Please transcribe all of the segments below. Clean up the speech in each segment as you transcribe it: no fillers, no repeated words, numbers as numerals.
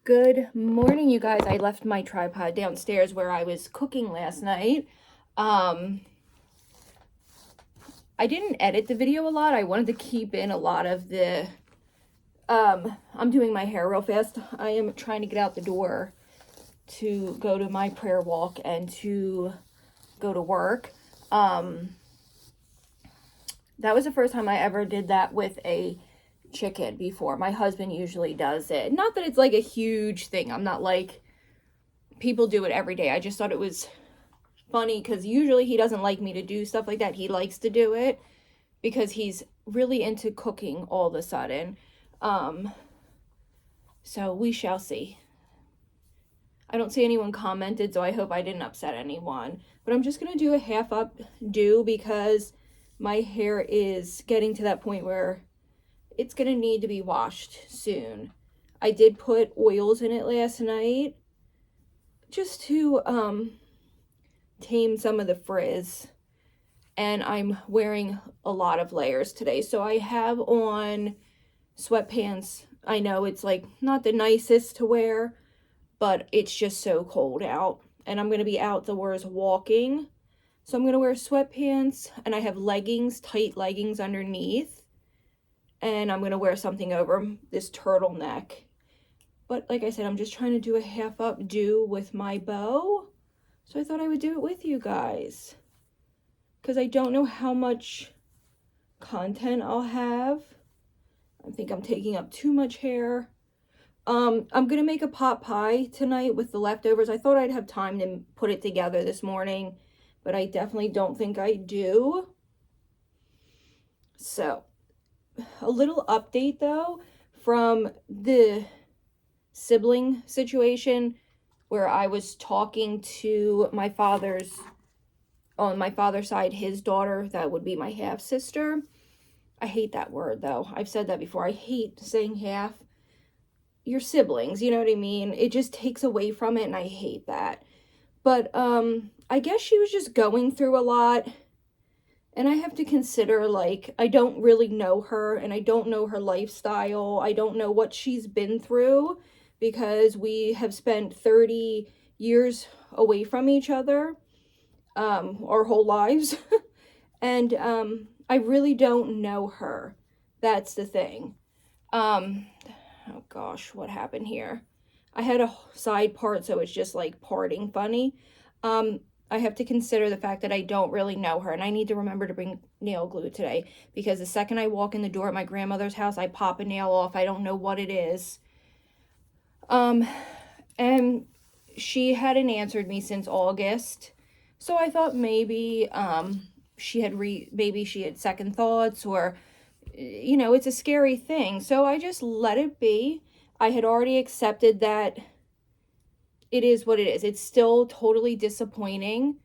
Good morning, you guys. I left my tripod downstairs where I was cooking last night. I didn't edit the video a lot. I wanted to keep in a lot of the, I'm doing my hair real fast. I am trying to get out the door to go to my prayer walk and to go to work. That was the first time I ever did that with a chicken before. My husband usually does it. Not that it's like a huge thing. I'm not like people do it every day. I just thought it was funny because usually he doesn't like me to do stuff like that. He likes to do it because he's really into cooking all of a sudden. So we shall see. I don't see anyone commented, so I hope I didn't upset anyone. But I'm just going to do a half up do because my hair is getting to that point where it's going to need to be washed soon. I did put oils in it last night just to tame some of the frizz. And I'm wearing a lot of layers today. So I have on sweatpants. I know it's like not the nicest to wear, but it's just so cold out. And I'm going to be outdoors walking. So I'm going to wear sweatpants and I have leggings, tight leggings underneath. And I'm going to wear something over this turtleneck. But like I said, I'm just trying to do a half up do with my bow. So I thought I would do it with you guys. Because I don't know how much content I'll have. I think I'm taking up too much hair. I'm going to make a pot pie tonight with the leftovers. I thought I'd have time to put it together this morning. But I definitely don't think I do. So a little update though from the sibling situation where I was talking to my father's, on my father's side, his daughter, that would be my half sister. I hate that word though. I've said that before. I hate saying half. Your siblings, you know what I mean? It just takes away from it and I hate that. But I guess she was just going through a lot. And I have to consider, like, I don't really know her, and I don't know her lifestyle. I don't know what she's been through, because we have spent 30 years away from each other, our whole lives. And I really don't know her. That's the thing. Oh gosh, what happened here? I had a side part, so it's just like parting funny. I have to consider the fact that I don't really know her, and I need to remember to bring nail glue today, because the second I walk in the door at my grandmother's house, I pop a nail off. I don't know what it is. And she hadn't answered me since August, so I thought maybe, maybe she had second thoughts, or, you know, it's a scary thing, so I just let it be. I had already accepted that it is what it is. It's still totally disappointing,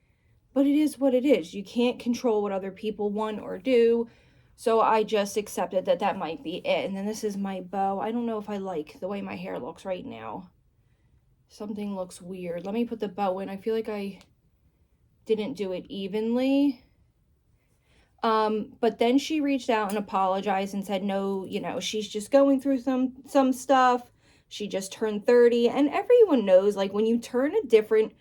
but it is what it is. You can't control what other people want or do. So I just accepted that that might be it. And then this is my bow. I don't know if I like the way my hair looks right now. Something looks weird. Let me put the bow in. I feel like I didn't do it evenly. But then she reached out and apologized and said, no, you know, she's just going through some stuff. She just turned 30, and everyone knows, like, when you turn a different,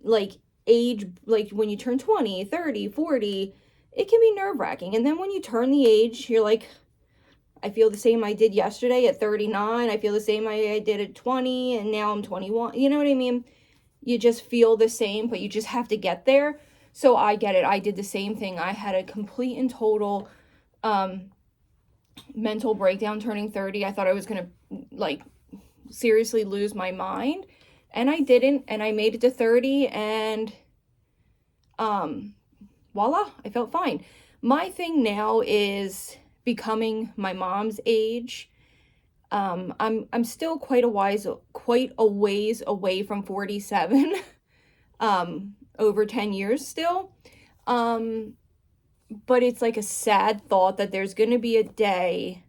like, age, like, when you turn 20, 30, 40, it can be nerve-wracking. And then when you turn the age, you're like, I feel the same I did yesterday at 39. I feel the same I did at 20, and now I'm 21. You know what I mean? You just feel the same, but you just have to get there. So I get it. I did the same thing. I had a complete and total mental breakdown turning 30. I thought I was going to, like, seriously lose my mind, and I didn't, and I made it to 30, and voila, I felt fine. My thing now is becoming my mom's age. I'm still quite a ways away from 47. Over 10 years still. But it's like a sad thought that there's going to be a day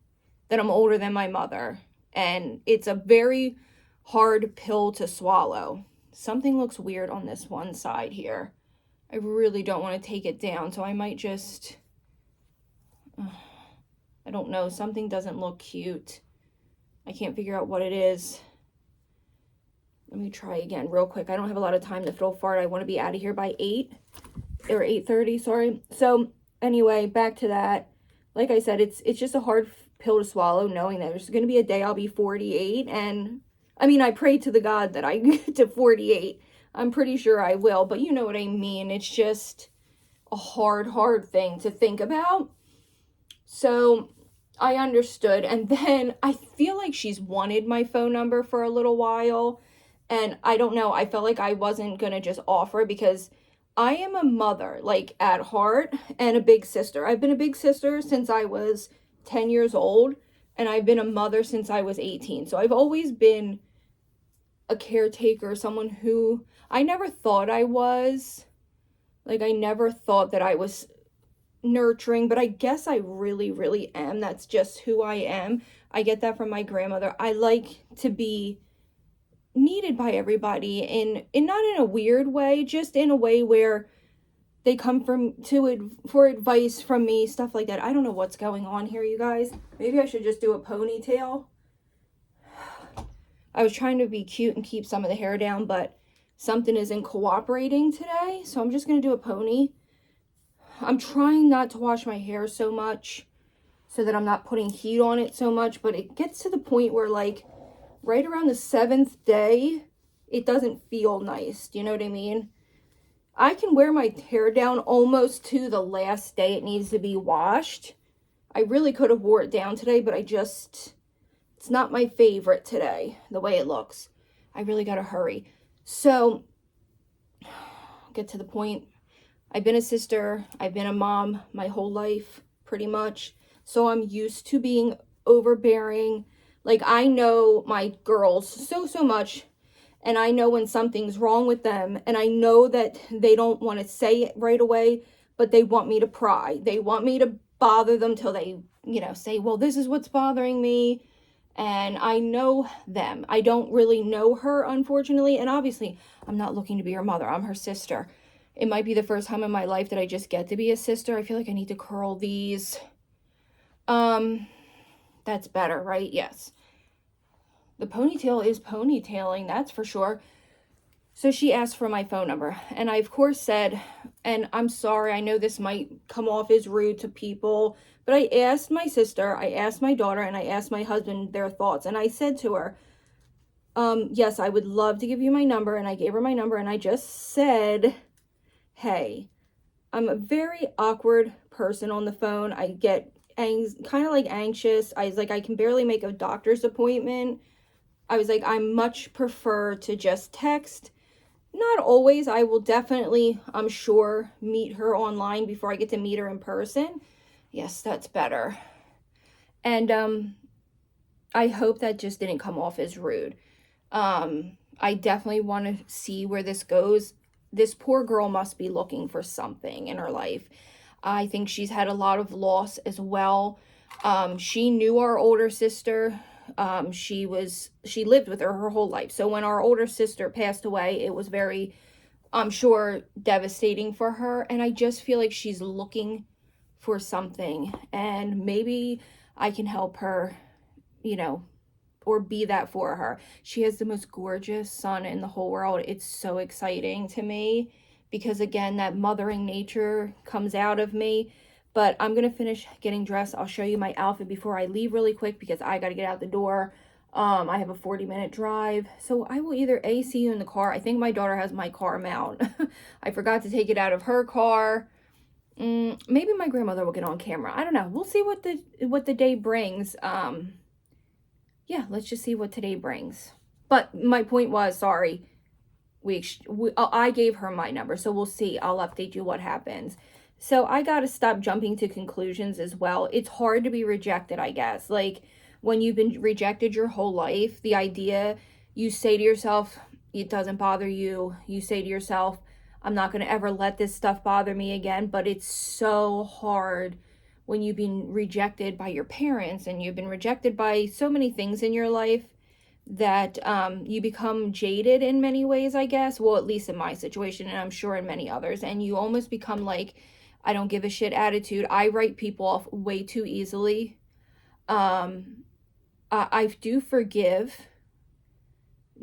that I'm older than my mother. And it's a very hard pill to swallow. Something looks weird on this one side here. I really don't want to take it down, so I might just, I don't know, something doesn't look cute. I can't figure out what it is. Let me try again real quick. I don't have a lot of time to throw fart. I want to be out of here by 8 or 8:30, sorry. So anyway, back to that. Like I said, it's just a hard pill to swallow, knowing that there's going to be a day I'll be 48. And I mean, I pray to the God that I get to 48. I'm pretty sure I will, but you know what I mean. It's just a hard thing to think about. So I understood. And then I feel like she's wanted my phone number for a little while. And I don't know, I felt like I wasn't going to just offer it because I am a mother, like, at heart, and a big sister. I've been a big sister since I was 10 years old, and I've been a mother since I was 18. So I've always been a caretaker, someone who I never thought I was. Like, I never thought that I was nurturing, but I guess I really am. That's just who I am. I get that from my grandmother. I like to be needed by everybody in not in a weird way, just in a way where they come for advice from me, stuff like that. I don't know what's going on here, you guys. Maybe I should just do a ponytail. I was trying to be cute and keep some of the hair down, but something isn't cooperating today, so I'm just gonna do a pony. I'm trying not to wash my hair so much so that I'm not putting heat on it so much, but it gets to the point where, like, right around the 7th day, it doesn't feel nice. Do you know what I mean? I can wear my hair down almost to the last day it needs to be washed. I really could have wore it down today, but it's not my favorite today, the way it looks. I really gotta hurry. So, get to the point. I've been a sister, I've been a mom my whole life, pretty much. So I'm used to being overbearing. Like, I know my girls so much, and I know when something's wrong with them, and I know that they don't want to say it right away, but they want me to pry. They want me to bother them till they, say, well, this is what's bothering me. And I know them. I don't really know her, unfortunately, and obviously, I'm not looking to be her mother. I'm her sister. It might be the first time in my life that I just get to be a sister. I feel like I need to curl these. That's better, right? Yes. The ponytail is ponytailing, that's for sure. So she asked for my phone number, and I, of course, said, and I'm sorry, I know this might come off as rude to people, but I asked my sister, I asked my daughter, and I asked my husband their thoughts, and I said to her, yes, I would love to give you my number, and I gave her my number, and I just said, hey, I'm a very awkward person on the phone. I get kind of like anxious. I was like, I can barely make a doctor's appointment. I was like, I much prefer to just text. Not always. I will definitely, I'm sure, meet her online before I get to meet her in person. Yes, that's better. And I hope that just didn't come off as rude. I definitely want to see where this goes. This poor girl must be looking for something in her life. I think she's had a lot of loss as well. She knew our older sister. She lived with her whole life. So when our older sister passed away, it was very, I'm sure, devastating for her. And I just feel like she's looking for something. And maybe I can help her, or be that for her. She has the most gorgeous son in the whole world. It's so exciting to me because, again, that mothering nature comes out of me. But I'm going to finish getting dressed. I'll show you my outfit before I leave really quick because I got to get out the door. I have a 40-minute drive. So I will either A, see you in the car. I think my daughter has my car mount. I forgot to take it out of her car. Maybe my grandmother will get on camera. I don't know. We'll see what the day brings. Yeah, let's just see what today brings. But my point was, sorry, I gave her my number, so we'll see. I'll update you what happens. So I got to stop jumping to conclusions as well. It's hard to be rejected, I guess. Like, when you've been rejected your whole life, the idea, you say to yourself, it doesn't bother you. You say to yourself, I'm not going to ever let this stuff bother me again. But it's so hard when you've been rejected by your parents and you've been rejected by so many things in your life that you become jaded in many ways, I guess. Well, at least in my situation, and I'm sure in many others. And you almost become like, I don't give a shit attitude. I write people off way too easily. I do forgive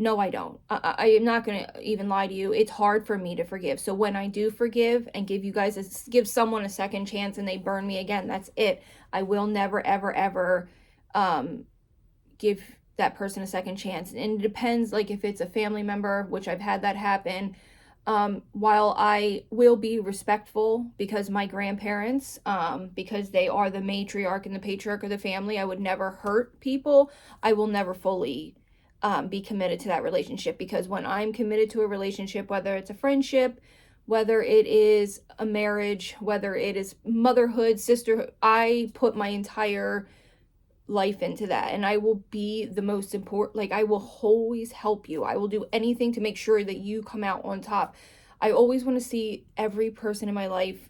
No, I don't. I am not going to even lie to you. It's hard for me to forgive. So when I do forgive and give someone a second chance and they burn me again, that's it. I will never, ever, ever give that person a second chance. And it depends, like if it's a family member, which I've had that happen. While I will be respectful because my grandparents, because they are the matriarch and the patriarch of the family, I would never hurt people. I will never fully be committed to that relationship, because when I'm committed to a relationship, whether it's a friendship, whether it is a marriage, whether it is motherhood, sisterhood, I put my entire life into that, and I will be the most important. Like, I will always help you. I will do anything to make sure that you come out on top. I always want to see every person in my life,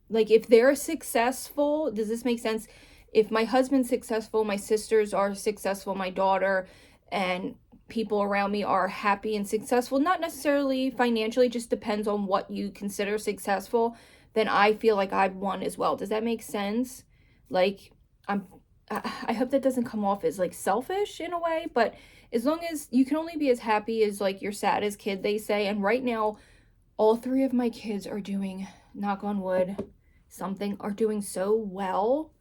like, if they're successful, does this make sense? If my husband's successful, my sisters are successful, my daughter and people around me are happy and successful, not necessarily financially, just depends on what you consider successful, then I feel like I've won as well. Does that make sense? Like, I hope that doesn't come off as like selfish in a way, but as long as you can only be as happy as like your saddest kid, they say. And right now, all 3 of my kids are doing, knock on wood, are doing so well.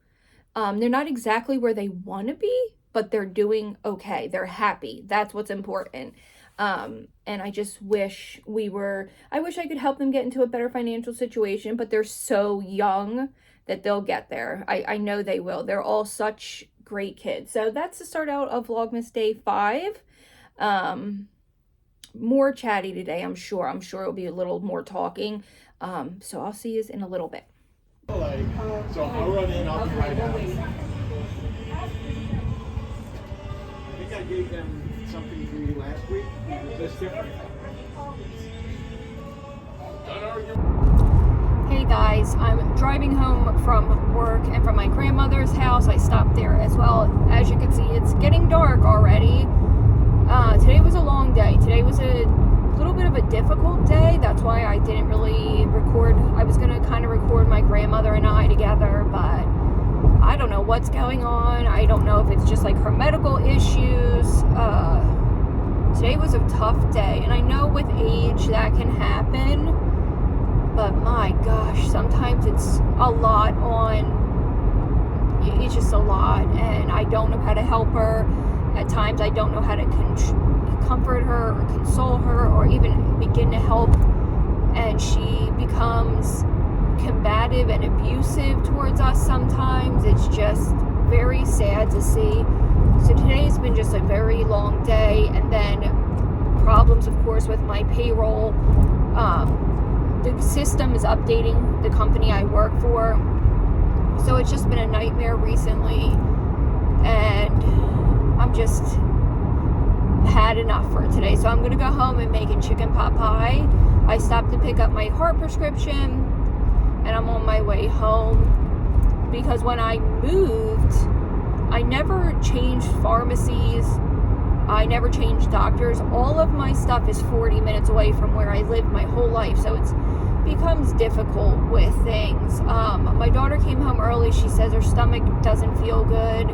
They're not exactly where they want to be, but they're doing okay. They're happy. That's what's important. And I just wish I wish I could help them get into a better financial situation, but they're so young that they'll get there. I know they will. They're all such great kids. So that's the start out of Vlogmas Day 5. More chatty today, I'm sure. I'm sure it'll be a little more talking. So I'll see you in a little bit. So I'll run in, I'll be right out. I think I gave them something for you last week. Is this different? Hey guys, I'm driving home from work and from my grandmother's house. I stopped there as well. As you can see, it's getting dark already. Today was a long day. Today was a little bit of a difficult day. That's why I didn't really record. I was going to kind of record my grandmother and I together, but I don't know what's going on. I don't know if it's just like her medical issues. Today was a tough day, and I know with age that can happen, but my gosh, sometimes it's a lot it's just a lot, and I don't know how to help her. At times I don't know how to comfort her or console her or even begin to help, and she becomes combative and abusive towards us sometimes. It's just very sad to see. So today's been just a very long day, and then problems, of course, with my payroll. The system is updating the company I work for, so it's just been a nightmare recently, and I'm just had enough for today. So I'm gonna go home and make a chicken pot pie. I stopped to pick up my heart prescription, and I'm on my way home, because when I moved, I never changed pharmacies, I never changed doctors. All of my stuff is 40 minutes away from where I lived my whole life, so it's becomes difficult with things. My daughter came home early. She says her stomach doesn't feel good,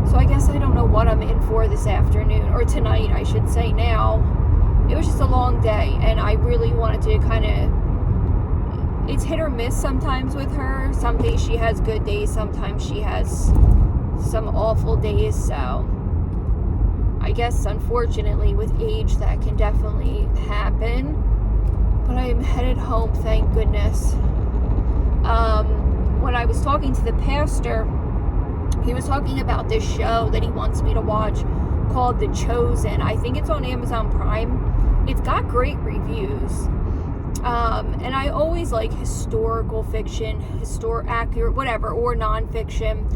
so I guess I don't know what I'm in for this afternoon, or tonight I should say now. It was just a long day, and I really wanted to kind of, it's hit or miss sometimes with her. Some days she has good days, sometimes she has some awful days, so I guess unfortunately with age that can definitely happen. But I am headed home, thank goodness. When I was talking to the pastor, he was talking about this show that he wants me to watch called The Chosen. I think it's on Amazon Prime. It's got great reviews. And I always like historical fiction, accurate, whatever, or nonfiction.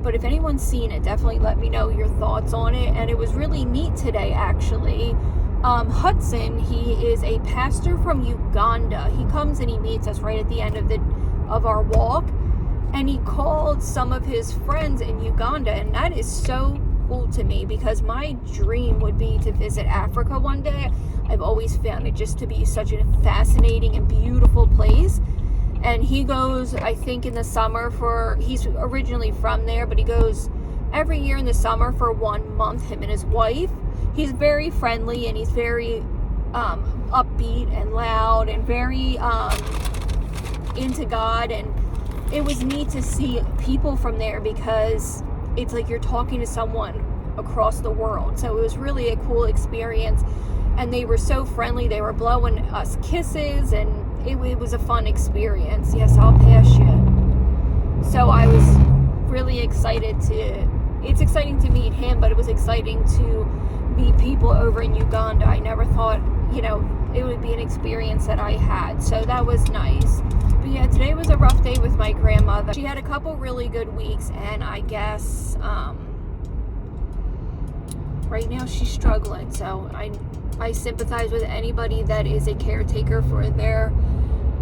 But if anyone's seen it, definitely let me know your thoughts on it. And it was really neat today, actually. Hudson, he is a pastor from Uganda. He comes and he meets us right at the end of our walk. And he called some of his friends in Uganda. And that is so cool to me, because my dream would be to visit Africa one day. I've always found it just to be such a fascinating and beautiful place. And he goes, I think in the summer he's originally from there, but he goes every year in the summer for 1 month, him and his wife. he's very friendly, and he's very upbeat and loud and very into God. And it was neat to see people from there, because it's like you're talking to someone across the world. So it was really a cool experience, and they were so friendly. They were blowing us kisses, and it was a fun experience. Yes, I'll pass you. So I was really excited it's exciting to meet him, but it was exciting to meet people over in Uganda. I never thought, it would be an experience that I had. So that was nice. But yeah, today was a rough day with my grandmother. She had a couple really good weeks, and I guess right now she's struggling. So I sympathize with anybody that is a caretaker for their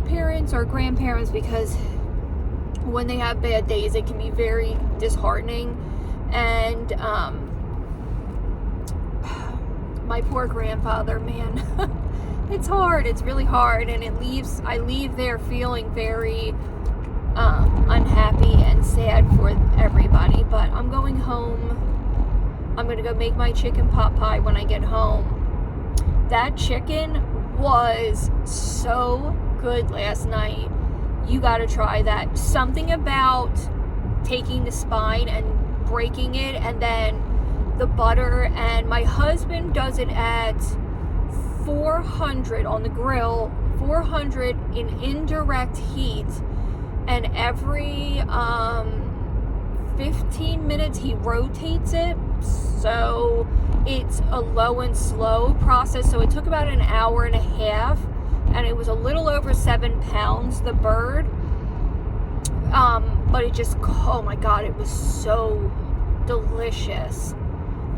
parents or grandparents, because when they have bad days, it can be very disheartening. And my poor grandfather, man, it's hard. It's really hard, and I leave there feeling very unhappy and sad for everybody. But I'm going home. I'm gonna go make my chicken pot pie when I get home. That chicken was so good last night. You gotta try that. Something about taking the spine and breaking it, and then the butter, and my husband does it at 400 on the grill, 400 in indirect heat, and every 15 minutes he rotates it. So it's a low and slow process. So it took about an hour and a half, and it was a little over 7 pounds, the bird. But it just, oh my God, it was so delicious.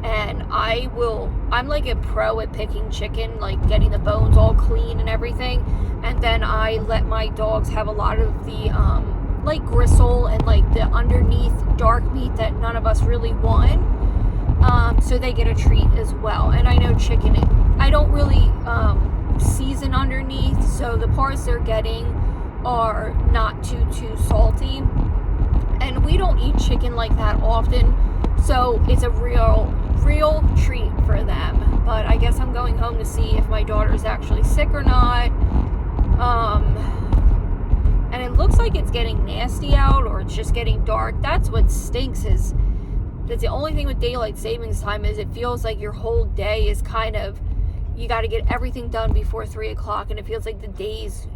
And I'm like a pro at picking chicken, like getting the bones all clean and everything. And then I let my dogs have a lot of the like gristle and like the underneath dark meat that none of us really want. So they get a treat as well. And I know chicken, I don't really season underneath, so the parts they're getting are not too salty. And we don't eat chicken like that often, so it's a real treat for them. But I guess I'm going home to see if my daughter's actually sick or not. And it looks like it's getting nasty out, or it's just getting dark. That's what stinks. That's the only thing with daylight savings time, is it feels like your whole day is kind of, you got to get everything done before 3 o'clock, and it feels like the days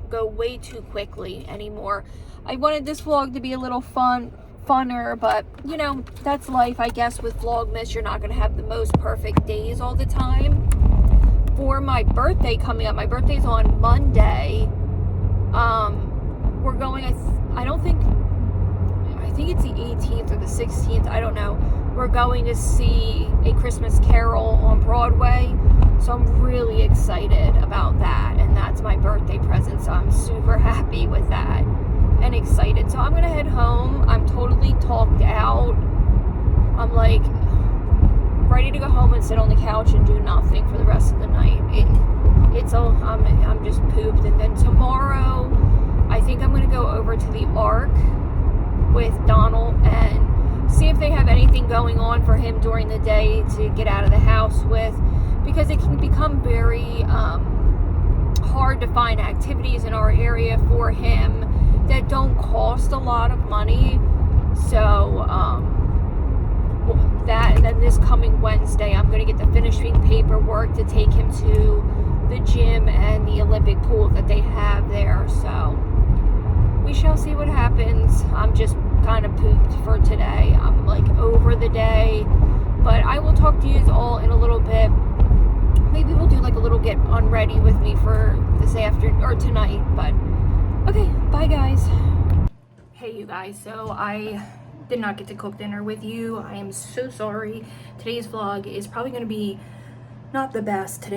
go way too quickly anymore. I wanted this vlog to be a little funner, but that's life, I guess. With Vlogmas, you're not going to have the most perfect days all the time. For my birthday coming up, my birthday's on Monday. We're going, I think it's the 18th or the 16th, I don't know. We're going to see A Christmas Carol on Broadway, so I'm really excited about that, and that's my birthday present, so I'm super happy with that and excited. So I'm gonna head home. I'm totally talked out. I'm like ready to go home and sit on the couch and do nothing for the rest of the night. I'm just pooped. And then tomorrow I think I'm gonna go over to the Ark with Donald and see if they have anything going on for him during the day to get out of the house with, because it can become very hard to find activities in our area for him that don't cost a lot of money. So that, and then this coming Wednesday I'm going to get the finishing paperwork to take him to the gym and the Olympic pool that they have there. So we shall see what happens. I'm just kind of pooped for today. I'm like over the day, but I will talk to you all in a little bit. Maybe we'll do like a little get unready with me for this afternoon or tonight. But okay, bye guys. Hey you guys, so I did not get to cook dinner with you. I am so sorry. Today's vlog is probably going to be not the best.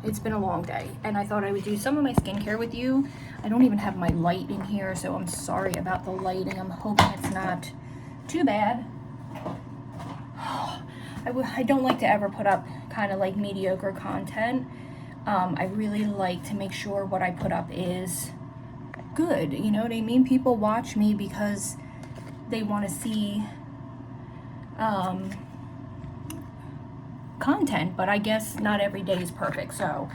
It's been a long day, and I thought I would do some of my skincare with you. I don't even have my light in here, so I'm sorry about the lighting. I'm hoping it's not too bad. I don't like to ever put up kind of like mediocre content. I really like to make sure what I put up is good. You know what I mean? People watch me because they want to see content, but I guess not every day is perfect, so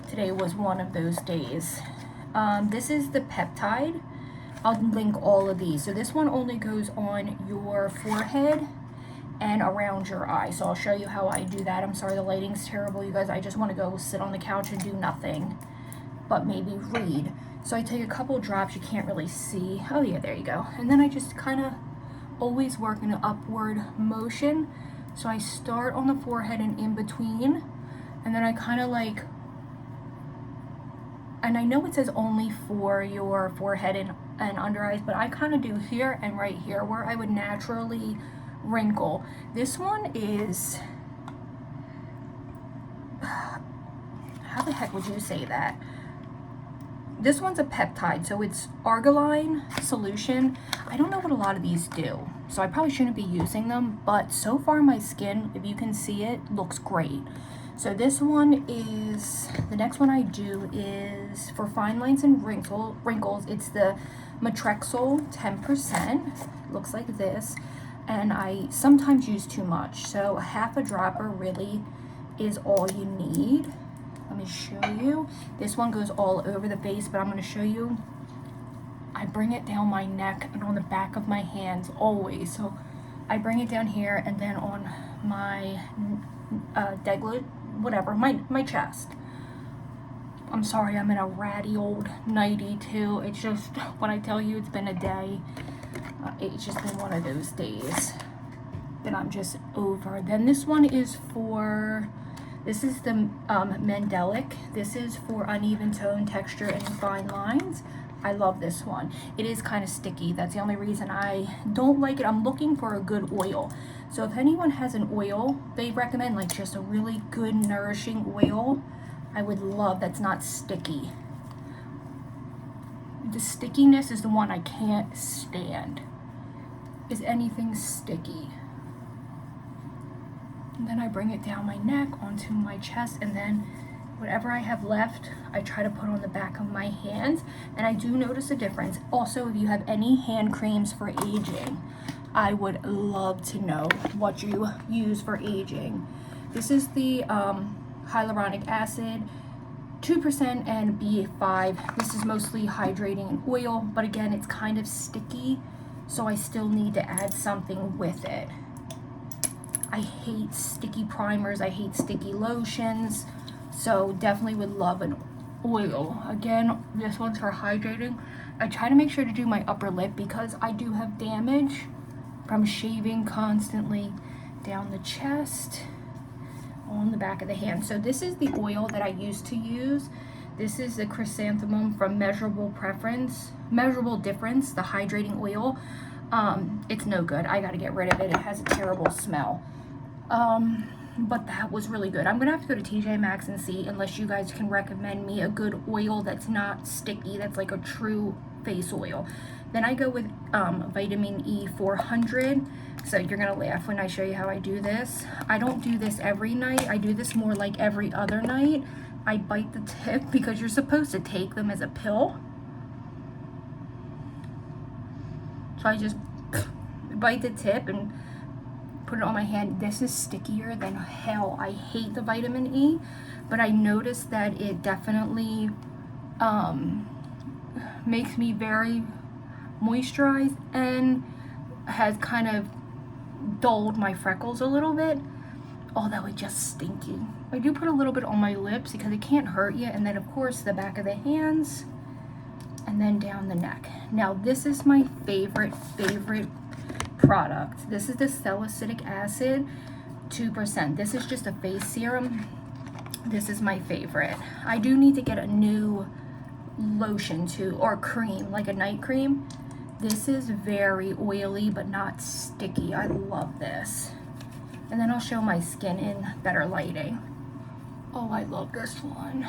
today was one of those days. This is the peptide. I'll link all of these. So this one only goes on your forehead and around your eye. So I'll show you how I do that. I'm sorry the lighting's terrible, you guys. I just want to go sit on the couch and do nothing but maybe read. So I take a couple drops. You can't really see. Oh yeah, there you go. And then I just kind of always work in an upward motion. So I start on the forehead and in between, and then I kind of like, and I know it says only for your forehead and under eyes, but I kind of do here and right here where I would naturally wrinkle. This one is, how the heck would you say that? This one's a peptide, so it's arginine solution. I don't know what a lot of these do, so I probably shouldn't be using them, but so far my skin, if you can see it, looks great. So this one is, the next one I do is for fine lines and wrinkles. It's the Matrexol 10%, looks like this, and I sometimes use too much, so half a dropper really is all you need. Let me show you. This one goes all over the face, but I'm going to show you. I bring it down my neck and on the back of my hands always. So I bring it down here and then on my deglet, whatever, my chest. I'm sorry, I'm in a ratty old nightie too. It's just, when I tell you it's been a day, it's just been one of those days that I'm just over. Then this one is for, this is the Mandelic. This is for uneven tone, texture, and fine lines. I love this one. It is kind of sticky. That's the only reason I don't like it. I'm looking for a good oil. So if anyone has an oil, they recommend like just a really good nourishing oil. I would love that's not sticky. The stickiness is the one I can't stand. Is anything sticky? And then I bring it down my neck onto my chest, and then whatever I have left, I try to put on the back of my hands, and I do notice a difference. Also, if you have any hand creams for aging, I would love to know what you use for aging. This is the hyaluronic acid, 2% and B5. This is mostly hydrating and oil, but again, it's kind of sticky, so I still need to add something with it. I hate sticky primers, I hate sticky lotions, so definitely would love an oil. Again, this one's for hydrating. I try to make sure to do my upper lip because I do have damage from shaving constantly down the chest, on the back of the hand. So this is the oil that I used to use. This is the chrysanthemum from Measurable Difference, the hydrating oil. It's no good. I gotta get rid of it. It has a terrible smell. But that was really good. I'm gonna have to go to TJ Maxx and see, unless you guys can recommend me a good oil that's not sticky, that's like a true face oil. Then I go with vitamin E 400. So you're gonna laugh when I show you how I do this. I don't do this every night. I do this more like every other night. I bite the tip because you're supposed to take them as a pill. So I just bite the tip and put it on my hand. This is stickier than hell. I hate the vitamin E, but I noticed that it definitely makes me very moisturized and has kind of dulled my freckles a little bit, although it's just stinky. I do put a little bit on my lips because it can't hurt you, and then of course the back of the hands, and then down the neck. Now this is my favorite product. This is the salicylic acid 2%. This is just a face serum. This is my favorite. I do need to get a new lotion too, or cream, like a night cream. This is very oily but not sticky. I love this. And then I'll show my skin in better lighting. Oh, I love this one.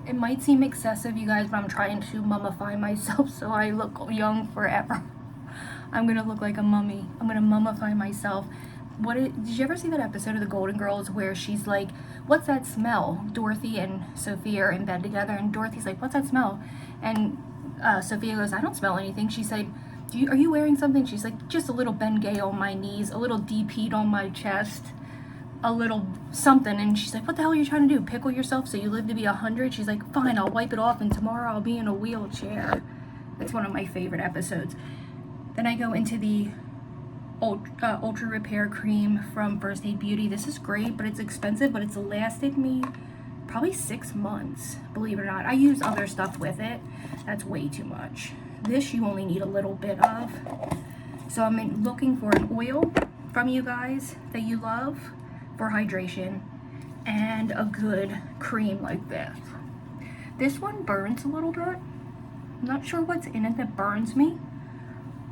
It might seem excessive, you guys, but I'm trying to mummify myself so I look young forever. I'm gonna look like a mummy. I'm gonna mummify myself. Did you ever see that episode of The Golden Girls where she's like, what's that smell? Dorothy and Sophia are in bed together, and Dorothy's like, what's that smell? And Sophia goes, I don't smell anything. She said, are you wearing something? She's like, just a little Bengay on my knees, a little DP'd on my chest, a little something. And she's like, what the hell are you trying to do? Pickle yourself so you live to be 100? She's like, fine, I'll wipe it off and tomorrow I'll be in a wheelchair. That's one of my favorite episodes. Then I go into the Ultra Repair Cream from First Aid Beauty. This is great, but it's expensive, but it's lasted me probably 6 months, believe it or not. I use other stuff with it. That's way too much. This you only need a little bit of. So I'm looking for an oil from you guys that you love for hydration and a good cream like this. This one burns a little bit. I'm not sure what's in it that burns me.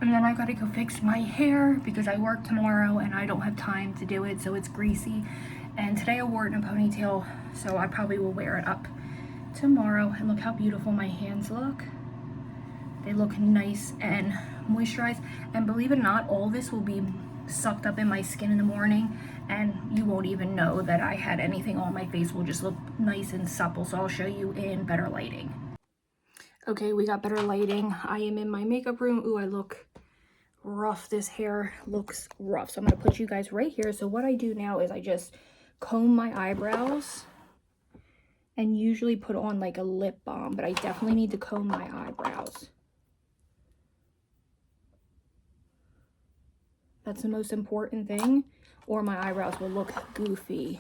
And then I gotta go fix my hair because I work tomorrow and I don't have time to do it, so it's greasy. And today I wore it in a ponytail, so I probably will wear it up tomorrow. And look how beautiful my hands look. They look nice and moisturized. And believe it or not, all this will be sucked up in my skin in the morning and you won't even know that I had anything on my face. Will just look nice and supple, so I'll show you in better lighting. Okay, we got better lighting. I am in my makeup room. Ooh, I look rough. This hair looks rough. So I'm going to put you guys right here. So what I do now is I just comb my eyebrows and usually put on like a lip balm, but I definitely need to comb my eyebrows. That's the most important thing, or my eyebrows will look goofy.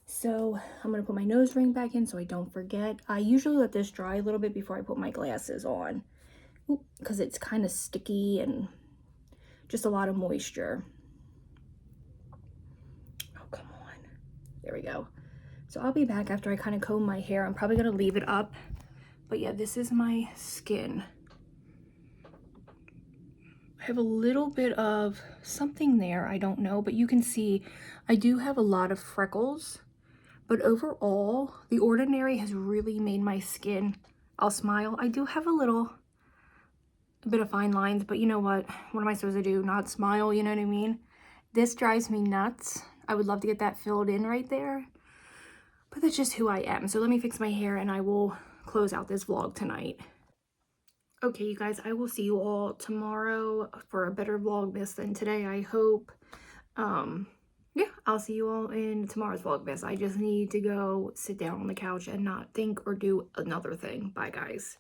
So I'm going to put my nose ring back in so I don't forget. I usually let this dry a little bit before I put my glasses on because it's kind of sticky and just a lot of moisture. Oh, come on. There we go. So I'll be back after I kind of comb my hair. I'm probably going to leave it up. But yeah, this is my skin. I have a little bit of something there. I don't know, but you can see I do have a lot of freckles. But overall, The Ordinary has really made my skin, I'll smile. I do have a bit of fine lines, but you know what? What am I supposed to do? Not smile, you know what I mean? This drives me nuts. I would love to get that filled in right there, but that's just who I am. So let me fix my hair and I will close out this vlog tonight. Okay, you guys, I will see you all tomorrow for a better Vlogmas than today, I hope. Yeah, I'll see you all in tomorrow's Vlogmas. I just need to go sit down on the couch and not think or do another thing. Bye, guys.